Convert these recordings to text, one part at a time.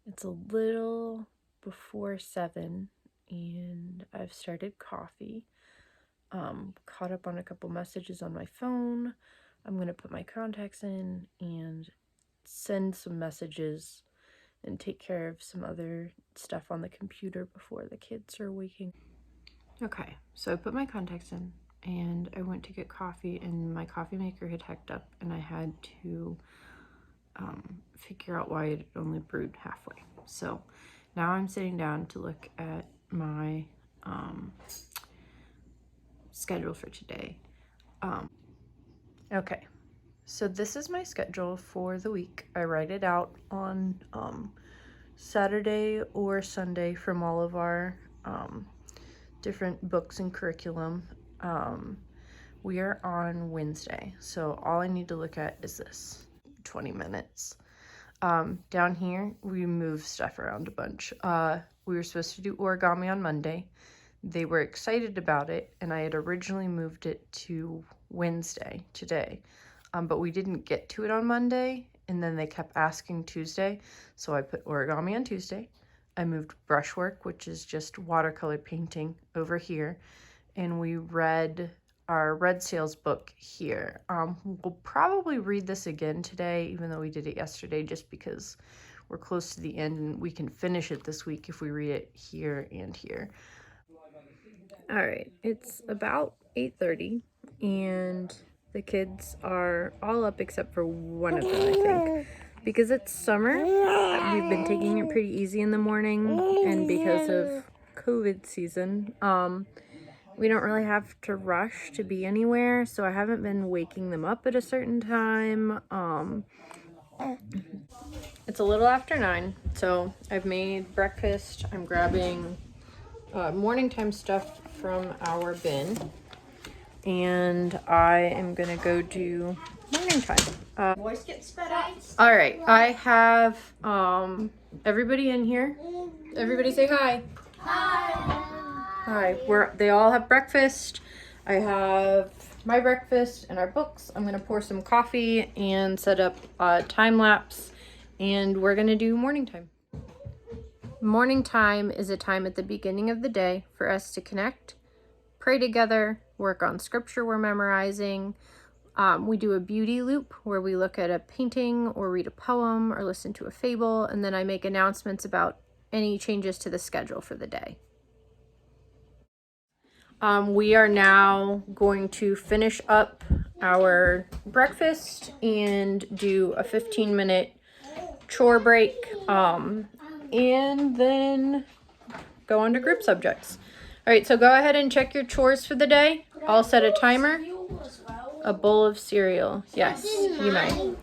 It's a little before 7 and I've started coffee. Caught up on a couple messages on my phone. I'm gonna put my contacts in and send some messages and take care of some other stuff on the computer before the kids are waking. Okay, so I put my contacts in and I went to get coffee and my coffee maker had hecked up and I had to figure out why it only brewed halfway. So now I'm sitting down to look at my schedule for today. Okay, so this is my schedule for the week. I write it out on Saturday or Sunday from all of our different books and curriculum. We are on Wednesday, so all I need to look at is this 20 minutes. Down here, we move stuff around a bunch. We were supposed to do origami on Monday. They were excited about it, and I had originally moved it to Wednesday, today. But we didn't get to it on Monday, and then they kept asking Tuesday, so I put origami on Tuesday. I moved brushwork, which is just watercolor painting, over here, and we read our Red Sales book here. We'll probably read this again today, even though we did it yesterday, just because we're close to the end and we can finish it this week if we read it here and here. All right, it's about 8:30 and the kids are all up except for one of them, I think. Because it's summer, we've been taking it pretty easy in the morning, and because of COVID season, we don't really have to rush to be anywhere, so I haven't been waking them up at a certain time. It's a little after 9, so I've made breakfast. I'm grabbing morning time stuff from our bin, and I am gonna go do morning time. Voice gets sped up. All right, I have everybody in here. Everybody say hi. Hi. Hi. They all have breakfast. I have my breakfast and our books. I'm gonna pour some coffee and set up a time lapse, and we're gonna do morning time. Morning time is a time at the beginning of the day for us to connect, pray together, work on scripture we're memorizing. We do a beauty loop where we look at a painting or read a poem or listen to a fable, and then I make announcements about any changes to the schedule for the day. We are now going to finish up our breakfast and do a 15-minute chore break, and then go on to group subjects. All right, so go ahead and check your chores for the day. I'll set a timer. A bowl of cereal. Yes, you may.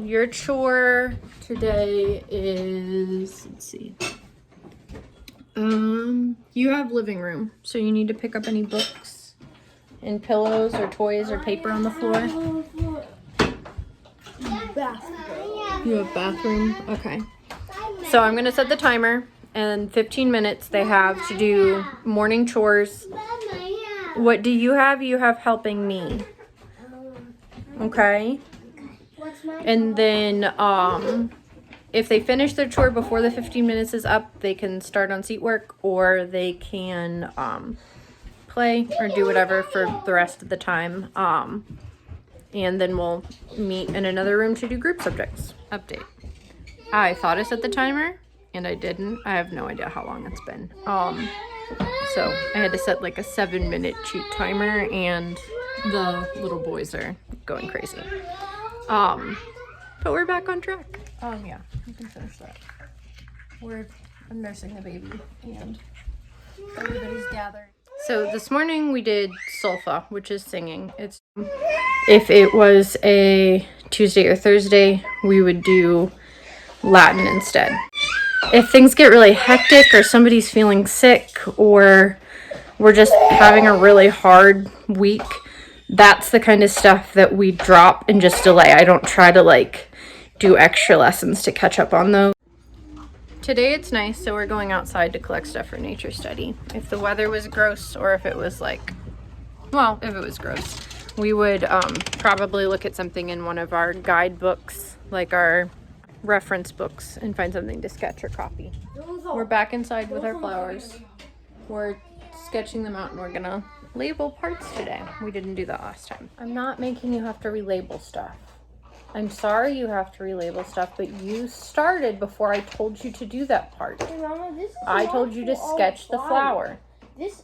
Your chore today is, let's see. You have living room, so you need to pick up any books and pillows or toys or paper on the floor. You have bathroom? Okay. So I'm gonna set the timer, and 15 minutes they have to do morning chores. What do you have? You have helping me. Okay. And then if they finish their chore before the 15 minutes is up, they can start on seat work, or they can play or do whatever for the rest of the time. And then we'll meet in another room to do group subjects. Update. I thought I set the timer, and I didn't. I have no idea how long it's been. So I had to set like a 7-minute cheat timer, and the little boys are going crazy. But we're back on track. Yeah, you can finish that. I'm nursing the baby, and everybody's gathered. So this morning we did solfa, which is singing. If it was a Tuesday or Thursday, we would do Latin instead. If things get really hectic, or somebody's feeling sick, or we're just having a really hard week, that's the kind of stuff that we drop and just delay. I don't try to do extra lessons to catch up on those. Today it's nice, so we're going outside to collect stuff for nature study. If the weather was gross, or if it was if it was gross, we would probably look at something in one of our guidebooks, like our reference books and find something to sketch or copy. We're back inside with our flowers. We're sketching them out and we're gonna label parts today. We didn't do that last time. I'm not making you have to relabel stuff. I'm sorry you have to relabel stuff, but you started before I told you to do that part. Hey, Mama, this is I told you to sketch the flower. This.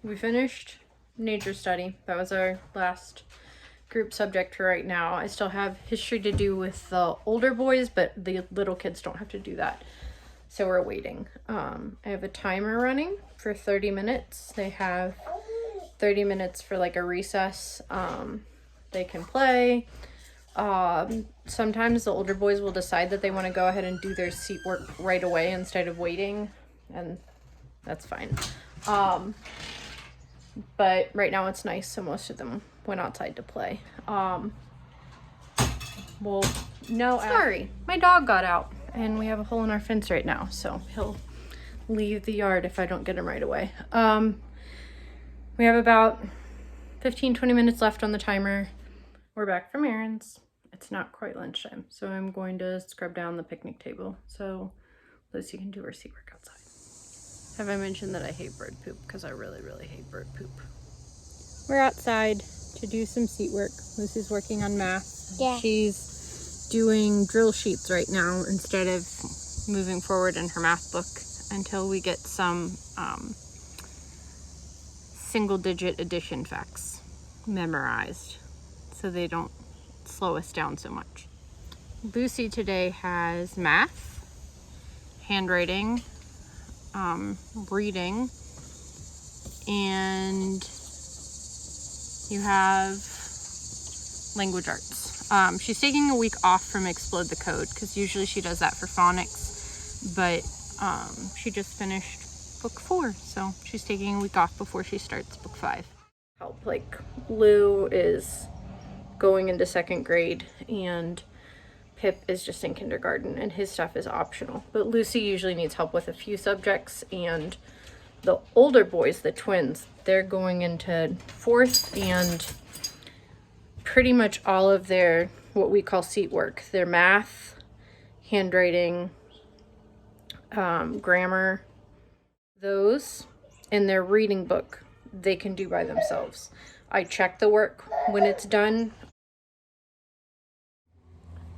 We finished nature study. That was our last group subject for right now. I still have history to do with the older boys, but the little kids don't have to do that. So we're waiting. I have a timer running for 30 minutes. They have 30 minutes for like a recess. They can play. Sometimes the older boys will decide that they want to go ahead and do their seat work right away instead of waiting, and that's fine. But right now it's nice, so most of them went outside to play. Well, no, sorry, my dog got out and we have a hole in our fence right now, so he'll leave the yard if I don't get him right away. We have about 15-20 minutes left on the timer. We're back from errands. It's not quite lunchtime, so I'm going to scrub down the picnic table so Lucy can do her seat work outside. Have I mentioned that I hate bird poop? Because I really, really hate bird poop. We're outside to do some seat work. Lucy's working on math. Yeah. She's doing drill sheets right now instead of moving forward in her math book until we get some single-digit addition facts memorized so they don't slow us down so much. Lucy today has math, handwriting, reading, and you have language arts. She's taking a week off from Explode the Code because usually she does that for phonics, but she just finished book 4, so she's taking a week off before she starts book 5. Help, like Lou is going into 2nd grade and Pip is just in kindergarten and his stuff is optional, but Lucy usually needs help with a few subjects, and the older boys, the twins, they're going into 4th, and pretty much all of their what we call seat work, their math, handwriting, grammar, those, and their reading book they can do by themselves. I check the work when it's done.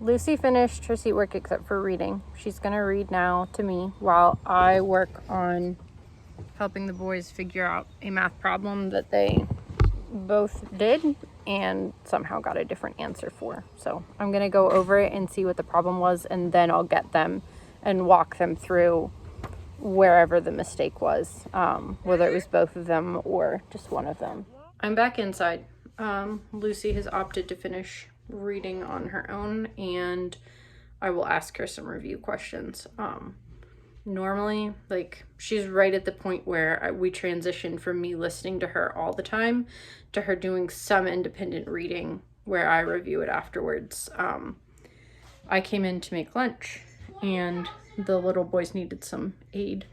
Lucy finished her seat work except for reading. She's gonna read now to me while I work on helping the boys figure out a math problem that they both did and somehow got a different answer for. So I'm gonna go over it and see what the problem was, and then I'll get them and walk them through wherever the mistake was, whether it was both of them or just one of them. I'm back inside. Lucy has opted to finish reading on her own, and I will ask her some review questions. Normally, like, she's right at the point where we transition from me listening to her all the time to her doing some independent reading where I review it afterwards. I came in to make lunch and the little boys needed some aid.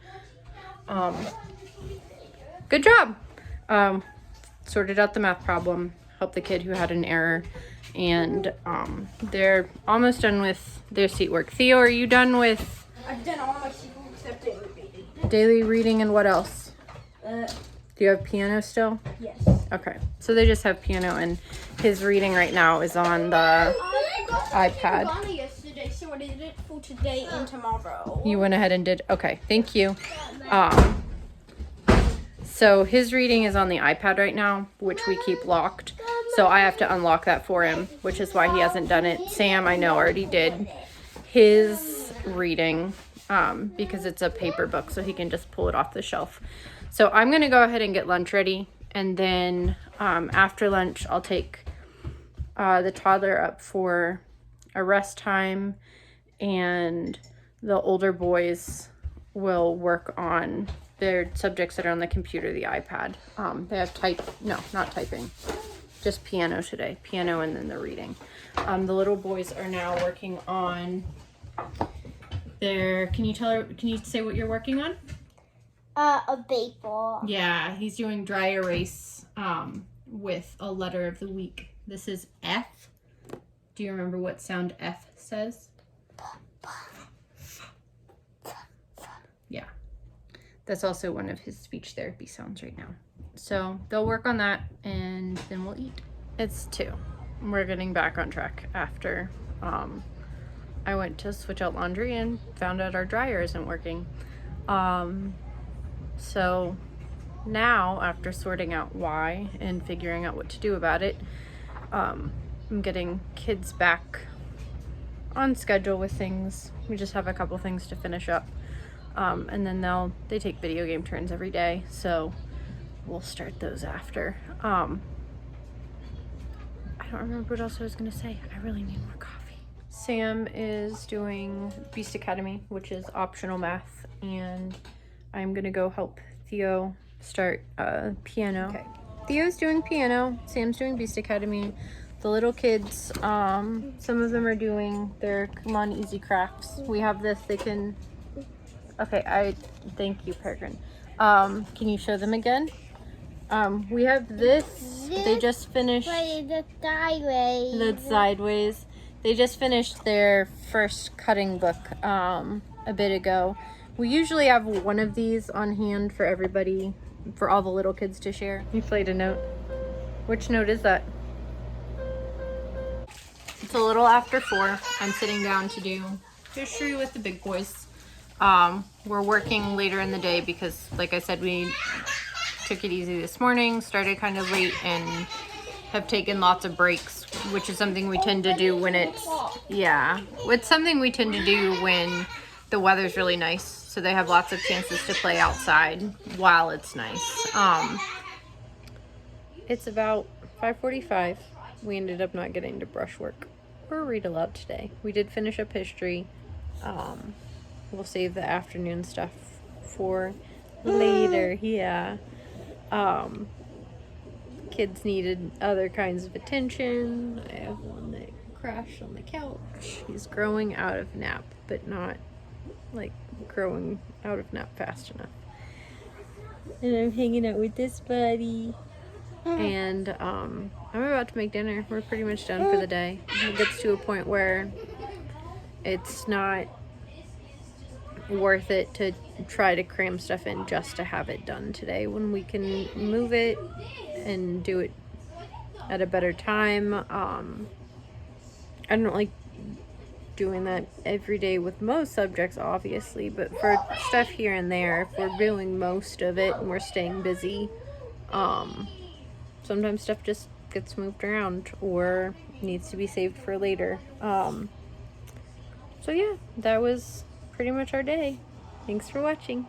Good job! Sorted out the math problem, helped the kid who had an error, and they're almost done with their seat work. Theo, are you done with? I've done all my seat work except daily reading. Daily reading, and what else? Do you have piano still? Yes. Okay, so they just have piano, and his reading right now is on the iPad. I did yesterday, so I did it for today and tomorrow. You went ahead and did, okay, thank you. So his reading is on the iPad right now, which we keep locked. So I have to unlock that for him, which is why he hasn't done it. Sam, I know, already did his reading because it's a paper book, so he can just pull it off the shelf. So I'm going to go ahead and get lunch ready. And then after lunch, I'll take the toddler up for a rest time, and the older boys will work on their subjects that are on the computer, the iPad. They have not typing, just piano today. Piano and then the reading. The little boys are now working on their, can you say what you're working on? A baseball. Yeah, he's doing dry erase with a letter of the week. This is F. Do you remember what sound F says? P. That's also one of his speech therapy sounds right now. So they'll work on that and then we'll eat. It's 2. We're getting back on track after I went to switch out laundry and found out our dryer isn't working. So now, after sorting out why and figuring out what to do about it, I'm getting kids back on schedule with things. We just have a couple things to finish up. And then they take video game turns every day, so we'll start those after. I don't remember what else I was gonna say. I really need more coffee. Sam is doing Beast Academy, which is optional math, and I'm gonna go help Theo start piano. Okay. Theo's doing piano, Sam's doing Beast Academy. The little kids, some of them are doing their Kumon Easy Crafts. We have this, they can, okay, thank you, Peregrine. Can you show them again? We have this, they just finished. The sideways. That's sideways. They just finished their first cutting book a bit ago. We usually have one of these on hand for everybody, for all the little kids to share. You played a note. Which note is that? It's a little after 4. I'm sitting down to do history with the big boys. We're working later in the day because, like I said, we took it easy this morning, started kind of late, and have taken lots of breaks, which is something we tend to do when it's something we tend to do when the weather's really nice, so they have lots of chances to play outside while it's nice. It's about 5:45. We ended up not getting to brush work or read aloud today. We did finish up history. We'll save the afternoon stuff for later. Yeah. Kids needed other kinds of attention. I have one that crashed on the couch. He's growing out of nap, but not like growing out of nap fast enough. And I'm hanging out with this buddy. And I'm about to make dinner. We're pretty much done for the day. It gets to a point where it's not worth it to try to cram stuff in just to have it done today, when we can move it and do it at a better time. I don't like doing that every day with most subjects, obviously, but for stuff here and there, if we're doing most of it and we're staying busy, sometimes stuff just gets moved around or needs to be saved for later. So yeah, that was pretty much our day. Thanks for watching.